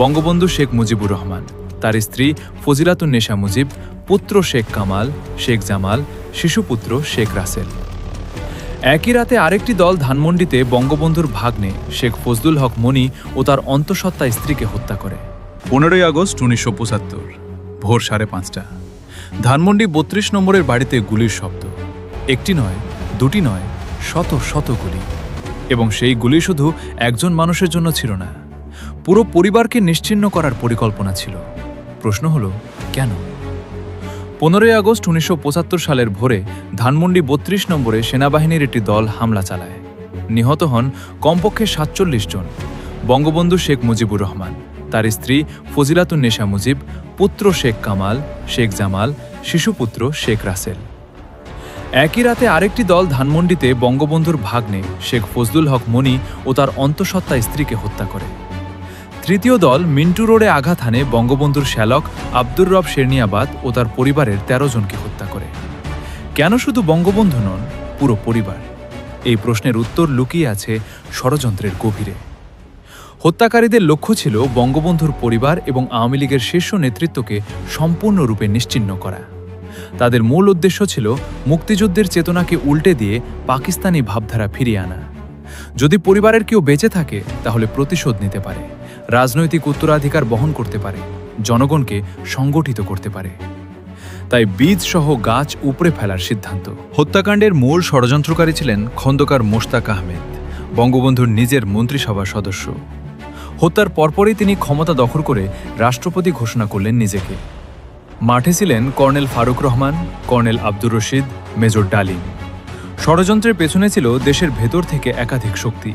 বঙ্গবন্ধু শেখ মুজিবুর রহমান, তার স্ত্রী ফজিলাতুন্নেসা মুজিব, পুত্র শেখ কামাল, শেখ জামাল, শিশুপুত্র শেখ রাসেল। একই রাতে আরেকটি দল ধানমন্ডিতে বঙ্গবন্ধুর ভাগ্নে শেখ ফজলুল হক মনি ও তার অন্তঃসত্ত্বা স্ত্রীকে হত্যা করে। 15ই আগস্ট 1975 ভোর 5:30 ধানমন্ডি 32 নম্বরের বাড়িতে গুলির শব্দ। একটি নয়, দুটি নয়, শত শত গুলি। এবং সেই গুলি শুধু একজন মানুষের জন্য ছিল না, পুরো পরিবারকে নিশ্চিহ্ন করার পরিকল্পনা ছিল। প্রশ্ন হলো, কেন? 15ই আগস্ট 1975 সালের ভোরে ধানমন্ডি 32 নম্বরে সেনাবাহিনীর একটি দল হামলা চালায়। নিহত হন কমপক্ষে 47 জন। বঙ্গবন্ধু শেখ মুজিবুর রহমান, তার স্ত্রী ফজিলাতুন্নেসা মুজিব, পুত্র শেখ কামাল, শেখ জামাল, শিশুপুত্র শেখ রাসেল। একই রাতে আরেকটি দল ধানমন্ডিতে বঙ্গবন্ধুর ভাগ্নে শেখ ফজলুল হক মনি ও তার অন্তঃসত্ত্বা স্ত্রীকে হত্যা করে। তৃতীয় দল মিন্টু রোডে আঘাত হানে বঙ্গবন্ধুর শ্যালক আব্দুর রব শেরনিয়াবাদ ও তার পরিবারের 13 জনকে হত্যা করে। কেন শুধু বঙ্গবন্ধু নন, পুরো পরিবার? এই প্রশ্নের উত্তর লুকিয়ে আছে ষড়যন্ত্রের গভীরে। হত্যাকারীদের লক্ষ্য ছিল বঙ্গবন্ধুর পরিবার এবং আওয়ামী লীগের শীর্ষ নেতৃত্বকে সম্পূর্ণরূপে নিশ্চিহ্ন করা। তাদের মূল উদ্দেশ্য ছিল মুক্তিযুদ্ধের চেতনাকে উল্টে দিয়ে পাকিস্তানি ভাবধারা ফিরিয়ে আনা। যদি পরিবারের কেউ বেঁচে থাকে তাহলে প্রতিশোধ নিতে পারে, রাজনৈতিক উত্তরাধিকার বহন করতে পারে, জনগণকে সংগঠিত করতে পারে। তাই বীজ সহ গাছ উপড়ে ফেলার সিদ্ধান্ত। হত্যাকাণ্ডের মূল ষড়যন্ত্রকারী ছিলেন খন্দকার মোশতাক আহমেদ, বঙ্গবন্ধুর নিজের মন্ত্রিসভার সদস্য। হত্যার পরপরই তিনি ক্ষমতা দখল করে রাষ্ট্রপতি ঘোষণা করলেন নিজেকে। মাঠে ছিলেন colonel Faruque Rahman, colonel Abdur Rashid, major Dalim. ষড়যন্ত্রের পেছনে ছিল দেশের ভেতর থেকে একাধিক শক্তি।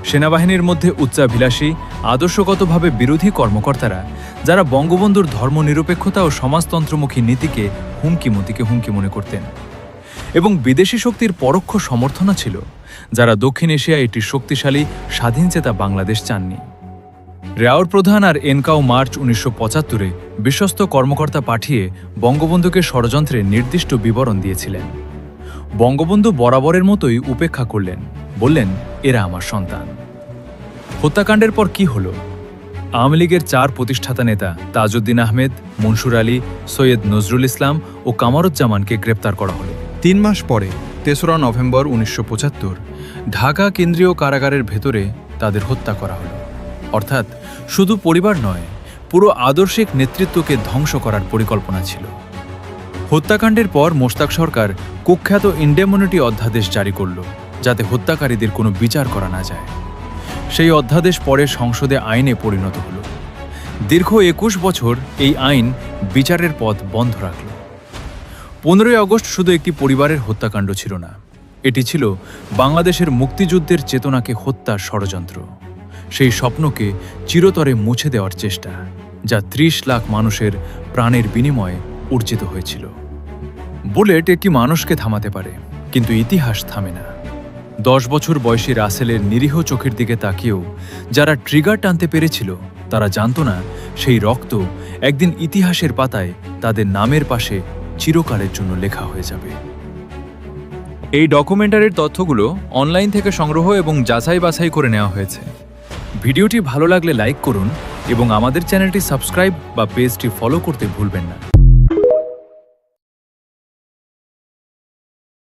সেনাবাহিনীর মধ্যে উচ্চাভিলাষী, আদর্শগতভাবে বিরোধী কর্মকর্তারা, যারা বঙ্গবন্ধুর ধর্মনিরপেক্ষতা ও সমাজতন্ত্রমুখী নীতিকে হুমকি মনে করতেন। এবং বিদেশি শক্তির পরোক্ষ সমর্থনা ছিল, যারা দক্ষিণ এশিয়ায় একটি শক্তিশালী স্বাধীনচেতা বাংলাদেশ চাননি। রেয়ার প্রধান আর এনকাও মার্চ 1975-এ বিশ্বস্ত কর্মকর্তা পাঠিয়ে বঙ্গবন্ধুকে ষড়যন্ত্রের নির্দিষ্ট বিবরণ দিয়েছিলেন। বঙ্গবন্ধু বরাবরের মতোই উপেক্ষা করলেন, বললেন, এরা আমার সন্তান। হত্যাকাণ্ডের পর কি হলো? আওয়ামী লীগের 4 প্রতিষ্ঠাতা নেতা তাজউদ্দিন আহমেদ, মনসুর আলী, সৈয়দ নজরুল ইসলাম ও কামারুজ্জামানকে গ্রেপ্তার করা হলো। 3 মাস পরে 3রা নভেম্বর 1975 ঢাকা কেন্দ্রীয় কারাগারের ভেতরে তাদের হত্যা করা হলো। অর্থাৎ শুধু পরিবার নয়, পুরো আদর্শিক নেতৃত্বকে ধ্বংস করার পরিকল্পনা ছিল। হত্যাকাণ্ডের পর মোশতাক সরকার কুখ্যাত ইন্ডেমনিটি অধ্যাদেশ জারি করল, যাতে হত্যাকারীদের কোনো বিচার করা না যায়। সেই অধ্যাদেশ পরে সংসদে আইনে পরিণত হল। দীর্ঘ 21 বছর এই আইন বিচারের পথ বন্ধ রাখল। 15ই আগস্ট শুধু একটি পরিবারের হত্যাকাণ্ড ছিল না, এটি ছিল বাংলাদেশের মুক্তিযুদ্ধের চেতনাকে হত্যার ষড়যন্ত্র। সেই স্বপ্নকে চিরতরে মুছে দেওয়ার চেষ্টা, যা 30 লাখ মানুষের প্রাণের বিনিময়ে অর্জিত হয়েছিল। বুলেট একটি মানুষকে থামাতে পারে, কিন্তু ইতিহাস থামে না। 10 বছর বয়সী রাসেলের নিরীহ চোখের দিকে তাকিয়েও যারা ট্রিগার টানতে পেরেছিল, তারা জানত না সেই রক্ত একদিন ইতিহাসের পাতায় তাদের নামের পাশে চিরকালের জন্য লেখা হয়ে যাবে। এই ডকুমেন্টারির তথ্যগুলো অনলাইন থেকে সংগ্রহ এবং যাচাই বাছাই করে নেওয়া হয়েছে। ভিডিওটি ভালো লাগলে লাইক করুন এবং আমাদের চ্যানেলটি সাবস্ক্রাইব বা পেজটি ফলো করতে ভুলবেন না।